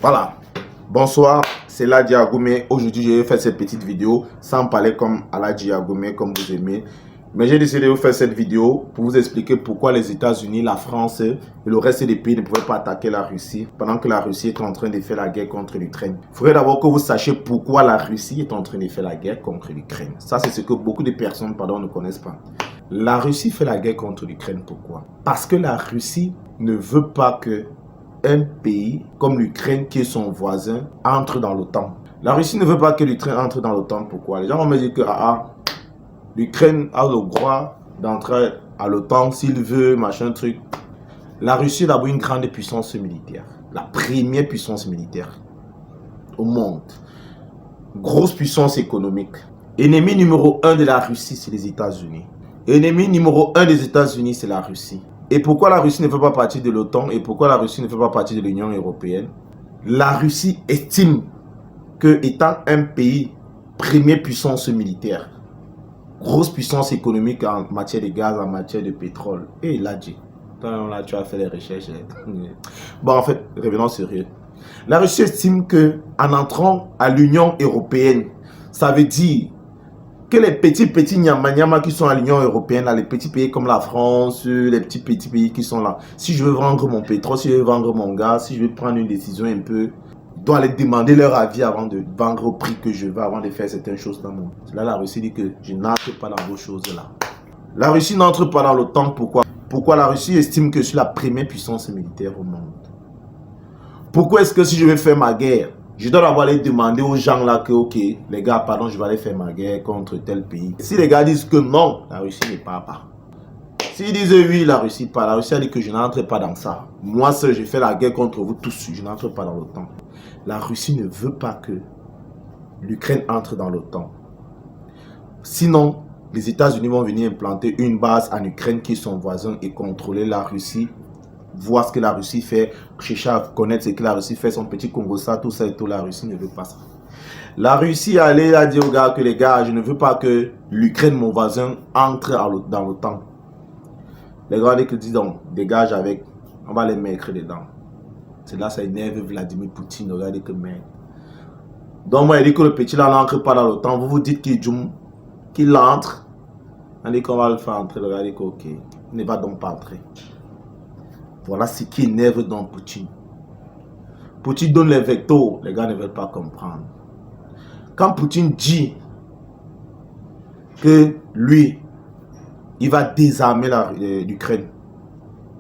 Voilà, bonsoir, c'est Ladji Agoumé. Aujourd'hui, je vais faire cette petite vidéo sans parler comme Ladji Agoumé, comme vous aimez. Mais j'ai décidé de vous faire cette vidéo pour vous expliquer pourquoi les États-Unis, la France et le reste des pays ne pouvaient pas attaquer la Russie pendant que la Russie est en train de faire la guerre contre l'Ukraine. Il faudrait d'abord que vous sachiez pourquoi la Russie est en train de faire la guerre contre l'Ukraine. Ça, c'est ce que beaucoup de personnes ne connaissent pas. La Russie fait la guerre contre l'Ukraine. Pourquoi? Parce que la Russie ne veut pas que un pays comme l'Ukraine, qui est son voisin, entre dans l'OTAN. La Russie ne veut pas que l'Ukraine entre dans l'OTAN. Pourquoi? Les gens vont me dire que l'Ukraine a le droit d'entrer à l'OTAN s'il veut, machin truc. La Russie est d'abord une grande puissance militaire. La première puissance militaire au monde. Grosse puissance économique. Ennemi numéro 1 de la Russie, c'est les États-Unis. Ennemi numéro 1 des États-Unis, c'est la Russie. Et pourquoi la Russie ne fait pas partie de l'OTAN et pourquoi la Russie ne fait pas partie de l'Union européenne? La Russie estime que, étant un pays première puissance militaire, grosse puissance économique en matière de gaz, en matière de pétrole, et Ladji, là tu as fait les recherches. Bon, en fait, revenons sérieux. La Russie estime que en entrant à l'Union européenne, ça veut dire que les petits nyama qui sont à l'Union européenne, là, les petits pays comme la France, les petits pays qui sont là, si je veux vendre mon pétrole, si je veux vendre mon gaz, si je veux prendre une décision un peu, je dois aller demander leur avis avant de vendre au prix que je veux, avant de faire certaines choses dans mon monde. Là, la Russie dit que je n'entre pas dans vos choses-là. La Russie n'entre pas dans l'OTAN. Pourquoi? Pourquoi la Russie estime que je suis la première puissance militaire au monde? Pourquoi est-ce que si je veux faire ma guerre, je dois d'abord aller demander aux gens là que, ok, les gars, pardon, je vais aller faire ma guerre contre tel pays. Si les gars disent que non, la Russie ne part pas. S'ils disent oui, la Russie part. La Russie a dit que je n'entre pas dans ça. Moi seul, j'ai fait la guerre contre vous tous. Je n'entre pas dans l'OTAN. La Russie ne veut pas que l'Ukraine entre dans l'OTAN. Sinon, les États-Unis vont venir implanter une base en Ukraine qui est son voisin et contrôler la Russie. Voir ce que la Russie fait, chercher à connaître ce que la Russie fait, son petit Congo, ça, tout ça et tout. La Russie ne veut pas ça. La Russie allait à dire aux gars que les gars, je ne veux pas que l'Ukraine, mon voisin, entre dans l'OTAN. Les gars disent donc, dégage avec, on va les mettre dedans. C'est là ça énerve Vladimir Poutine, regardez que merde. Donc moi, il dit que le petit là n'entre pas dans l'OTAN. Vous vous dites qu'il entre. On dit qu'on va le faire entrer, regardez que ok, il ne va donc pas entrer. Voilà ce qui énerve dans Poutine. Poutine donne les vecteurs, les gars ne veulent pas comprendre. Quand Poutine dit que lui, il va désarmer l'Ukraine,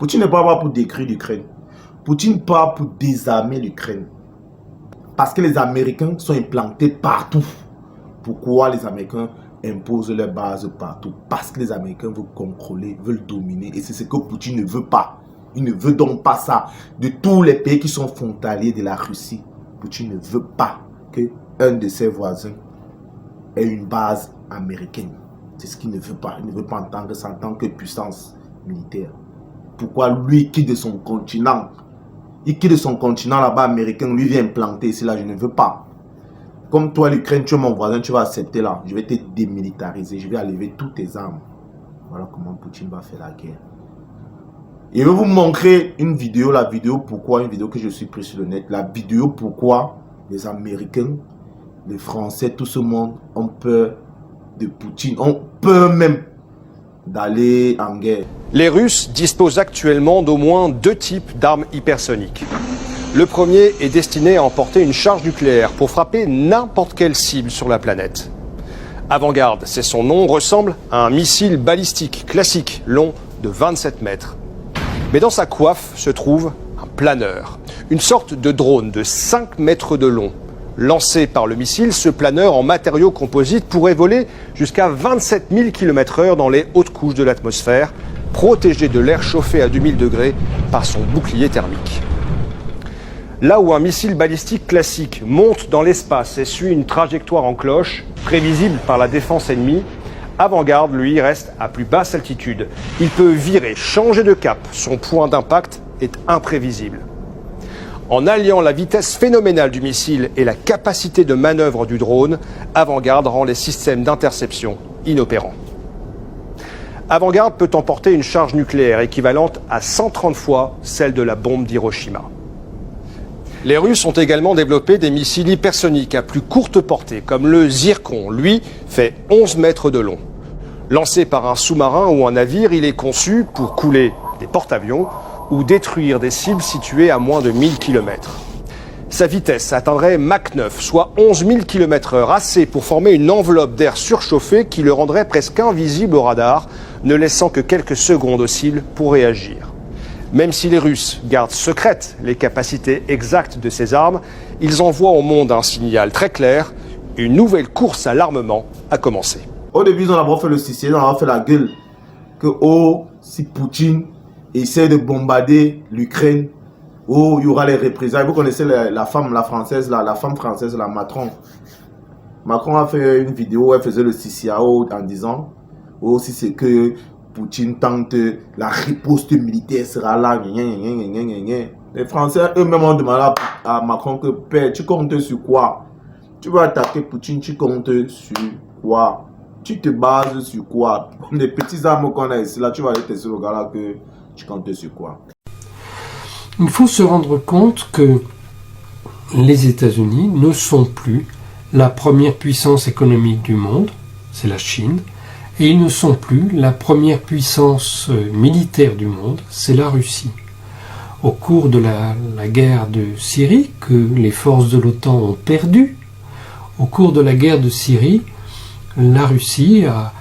Poutine ne parle pas pour détruire l'Ukraine. Poutine parle pour désarmer l'Ukraine. Parce que les Américains sont implantés partout. Pourquoi les Américains imposent leur base partout? Parce que les Américains veulent contrôler, veulent dominer. Et c'est ce que Poutine ne veut pas. Il ne veut donc pas ça. De tous les pays qui sont frontaliers de la Russie, Poutine ne veut pas qu'un de ses voisins ait une base américaine. C'est ce qu'il ne veut pas. Il ne veut pas entendre ça en tant que puissance militaire. Pourquoi lui quitte de son continent? Il quitte de son continent là-bas américain, lui vient implanter ici là, je ne veux pas. Comme toi l'Ukraine, tu es mon voisin, tu vas accepter là. Je vais te démilitariser, je vais enlever toutes tes armes. Voilà comment Poutine va faire la guerre. Et je vais vous montrer une vidéo, la vidéo pourquoi, une vidéo que je suis pris sur le net, la vidéo pourquoi les Américains, les Français, tout ce monde ont peur de Poutine, ont peur même d'aller en guerre. Les Russes disposent actuellement d'au moins 2 types d'armes hypersoniques. Le premier est destiné à emporter une charge nucléaire pour frapper n'importe quelle cible sur la planète. Avant-Garde, c'est son nom, ressemble à un missile balistique classique long de 27 mètres. Mais dans sa coiffe se trouve un planeur, une sorte de drone de 5 mètres de long. Lancé par le missile, ce planeur en matériaux composites pourrait voler jusqu'à 27 000 km/h dans les hautes couches de l'atmosphère, protégé de l'air chauffé à 2000 degrés par son bouclier thermique. Là où un missile balistique classique monte dans l'espace et suit une trajectoire en cloche, prévisible par la défense ennemie, Avant-Garde, lui, reste à plus basse altitude. Il peut virer, changer de cap. Son point d'impact est imprévisible. En alliant la vitesse phénoménale du missile et la capacité de manœuvre du drone, Avant-Garde rend les systèmes d'interception inopérants. Avant-Garde peut emporter une charge nucléaire équivalente à 130 fois celle de la bombe d'Hiroshima. Les Russes ont également développé des missiles hypersoniques à plus courte portée, comme le Zircon. Lui fait 11 mètres de long. Lancé par un sous-marin ou un navire, il est conçu pour couler des porte-avions ou détruire des cibles situées à moins de 1000 km. Sa vitesse atteindrait Mach 9, soit 11 000 km/h, assez pour former une enveloppe d'air surchauffé qui le rendrait presque invisible au radar, ne laissant que quelques secondes aux cibles pour réagir. Même si les Russes gardent secrètes les capacités exactes de ces armes, ils envoient au monde un signal très clair, une nouvelle course à l'armement a commencé. Au début, ils ont d'abord fait le suicide, ils ont fait la gueule. Que si Poutine essaie de bombarder l'Ukraine, il y aura les représailles. Vous connaissez la femme française, la Macron. Macron a fait une vidéo où elle faisait le CCAO en disant si c'est que Poutine tente, la riposte militaire sera là. Les Français eux-mêmes ont demandé à Macron que Père, tu comptes sur quoi? Tu vas attaquer Poutine, tu comptes sur quoi? Tu te bases sur quoi? Les petits armes qu'on a ici, là, tu vas aller tester le gars là que tu comptes sur quoi? Il faut se rendre compte que les États-Unis ne sont plus la première puissance économique du monde, c'est la Chine, et ils ne sont plus la première puissance militaire du monde, c'est la Russie. Au cours de la guerre de Syrie, que les forces de l'OTAN ont perdu, au cours de la guerre de Syrie, la Russie a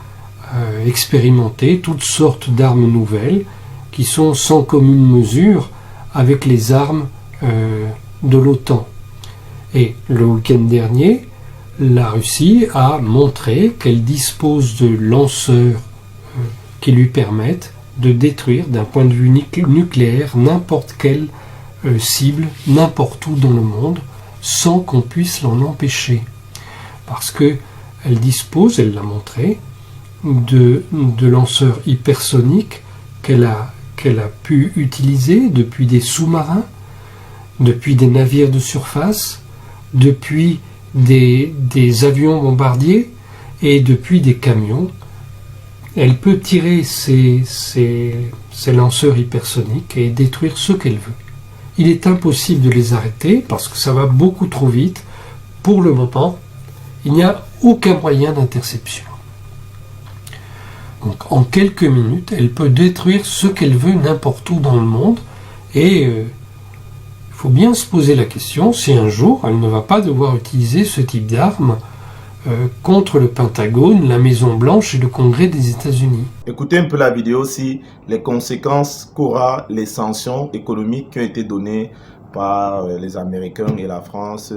expérimenté toutes sortes d'armes nouvelles qui sont sans commune mesure avec les armes de l'OTAN. Et le week-end dernier, la Russie a montré qu'elle dispose de lanceurs qui lui permettent de détruire d'un point de vue nucléaire n'importe quelle cible, n'importe où dans le monde, sans qu'on puisse l'en empêcher. Parce que elle dispose, elle l'a montré, de lanceurs hypersoniques qu'elle a pu utiliser depuis des sous-marins, depuis des navires de surface, depuis des avions bombardiers et depuis des camions. Elle peut tirer ces lanceurs hypersoniques et détruire ce qu'elle veut. Il est impossible de les arrêter parce que ça va beaucoup trop vite. Pour le moment, il n'y a aucun moyen d'interception. Donc en quelques minutes, elle peut détruire ce qu'elle veut n'importe où dans le monde et il faut bien se poser la question si un jour elle ne va pas devoir utiliser ce type d'armes contre le Pentagone, la Maison Blanche et le Congrès des États-Unis. Écoutez un peu la vidéo aussi, les conséquences qu'aura les sanctions économiques qui ont été données par les Américains et la France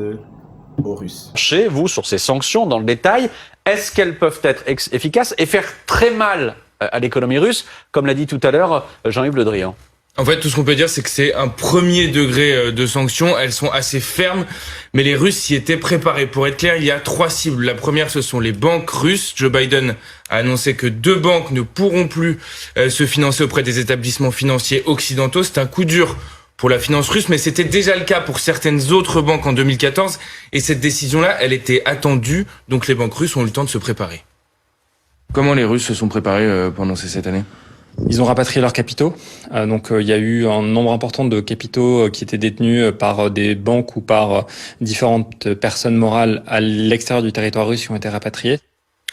aux Russes. Chez vous, sur ces sanctions, dans le détail, est-ce qu'elles peuvent être efficaces et faire très mal à l'économie russe, comme l'a dit tout à l'heure Jean-Yves Le Drian? En fait, tout ce qu'on peut dire, c'est que c'est un premier degré de sanctions. Elles sont assez fermes, mais les Russes s'y étaient préparés. Pour être clair, il y a 3 cibles. La première, ce sont les banques russes. Joe Biden a annoncé que 2 banques ne pourront plus se financer auprès des établissements financiers occidentaux. C'est un coup dur pour la finance russe, mais c'était déjà le cas pour certaines autres banques en 2014. Et cette décision-là, elle était attendue, donc les banques russes ont eu le temps de se préparer. Comment les Russes se sont préparés pendant ces 7 années ? Ils ont rapatrié leurs capitaux. Donc il y a eu un nombre important de capitaux qui étaient détenus par des banques ou par différentes personnes morales à l'extérieur du territoire russe qui ont été rapatriés.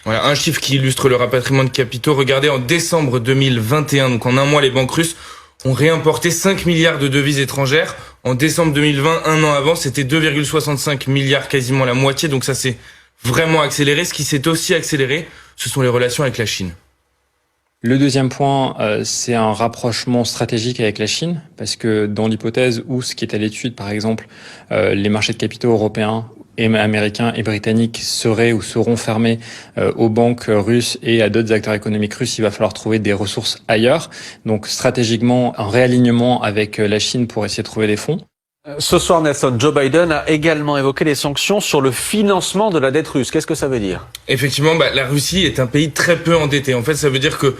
Voilà, un chiffre qui illustre le rapatriement de capitaux. Regardez, en décembre 2021, donc en un mois, les banques russes ont réimporté 5 milliards de devises étrangères. En décembre 2020, un an avant, c'était 2,65 milliards, quasiment la moitié. Donc ça s'est vraiment accéléré. Ce qui s'est aussi accéléré, ce sont les relations avec la Chine. Le deuxième point, c'est un rapprochement stratégique avec la Chine, parce que dans l'hypothèse où ce qui est à l'étude, par exemple, les marchés de capitaux européens, et américains et britanniques seraient ou seront fermés aux banques russes et à d'autres acteurs économiques russes, il va falloir trouver des ressources ailleurs. Donc stratégiquement, un réalignement avec la Chine pour essayer de trouver des fonds. Ce soir, Nelson, Joe Biden a également évoqué les sanctions sur le financement de la dette russe. Qu'est-ce que ça veut dire? Effectivement, la Russie est un pays très peu endetté. En fait, ça veut dire que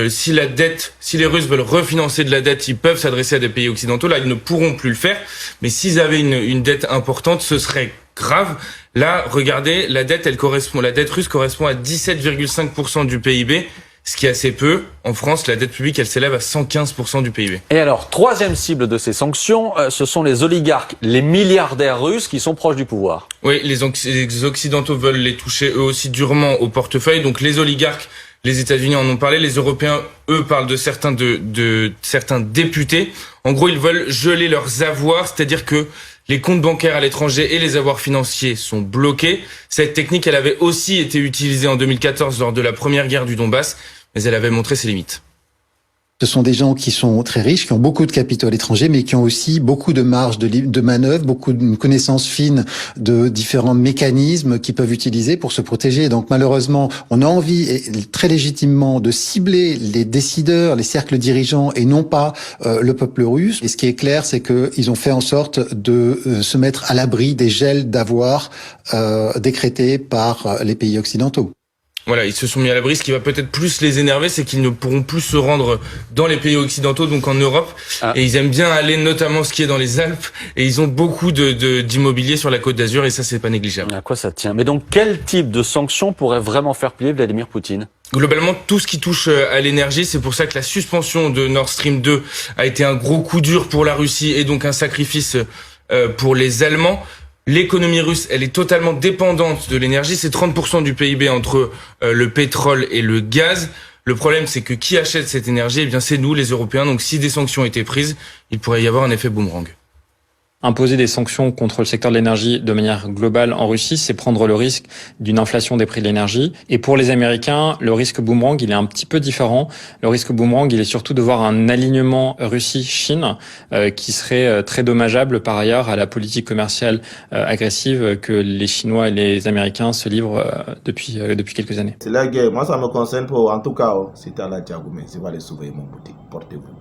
si les Russes veulent refinancer de la dette, ils peuvent s'adresser à des pays occidentaux. Là, ils ne pourront plus le faire. Mais s'ils avaient une dette importante, ce serait grave. Là, regardez, la dette russe correspond à 17,5% du PIB. ce qui est assez peu. En France, la dette publique, elle s'élève à 115% du PIB. Et alors, troisième cible de ces sanctions, ce sont les oligarques, les milliardaires russes qui sont proches du pouvoir. Oui, les Occidentaux veulent les toucher eux aussi durement au portefeuille. Donc les oligarques, les États-Unis en ont parlé, les Européens, eux, parlent de certains députés. En gros, ils veulent geler leurs avoirs, c'est-à-dire que les comptes bancaires à l'étranger et les avoirs financiers sont bloqués. Cette technique, elle avait aussi été utilisée en 2014 lors de la première guerre du Donbass, mais elle avait montré ses limites. Ce sont des gens qui sont très riches, qui ont beaucoup de capitaux à l'étranger, mais qui ont aussi beaucoup de marge de manœuvre, beaucoup de connaissances fines de différents mécanismes qu'ils peuvent utiliser pour se protéger. Donc malheureusement, on a envie, et très légitimement, de cibler les décideurs, les cercles dirigeants, et non pas le peuple russe. Et ce qui est clair, c'est qu'ils ont fait en sorte de se mettre à l'abri des gels d'avoirs décrétés par les pays occidentaux. Voilà, ils se sont mis à l'abri. Ce qui va peut-être plus les énerver, c'est qu'ils ne pourront plus se rendre dans les pays occidentaux, donc en Europe. Et ils aiment bien aller notamment skier dans les Alpes. Et ils ont beaucoup d'immobilier sur la Côte d'Azur, et ça, c'est pas négligeable. À quoi ça tient? Mais donc, quel type de sanctions pourrait vraiment faire plier Vladimir Poutine? Globalement, tout ce qui touche à l'énergie, c'est pour ça que la suspension de Nord Stream 2 a été un gros coup dur pour la Russie et donc un sacrifice pour les Allemands. L'économie russe, elle est totalement dépendante de l'énergie. C'est 30% du PIB entre le pétrole et le gaz. Le problème, c'est que qui achète cette énergie? Eh bien, c'est nous, les Européens. Donc, si des sanctions étaient prises, il pourrait y avoir un effet boomerang. Imposer des sanctions contre le secteur de l'énergie de manière globale en Russie, c'est prendre le risque d'une inflation des prix de l'énergie. Et pour les Américains, le risque boomerang, il est un petit peu différent. Le risque boomerang, il est surtout de voir un alignement Russie-Chine qui serait très dommageable par ailleurs à la politique commerciale agressive que les Chinois et les Américains se livrent depuis quelques années. C'est la guerre. Moi, ça me concerne pour, en tout cas, c'était à la Diagoumé. Je vais aller sauver mon boutique. Portez-vous.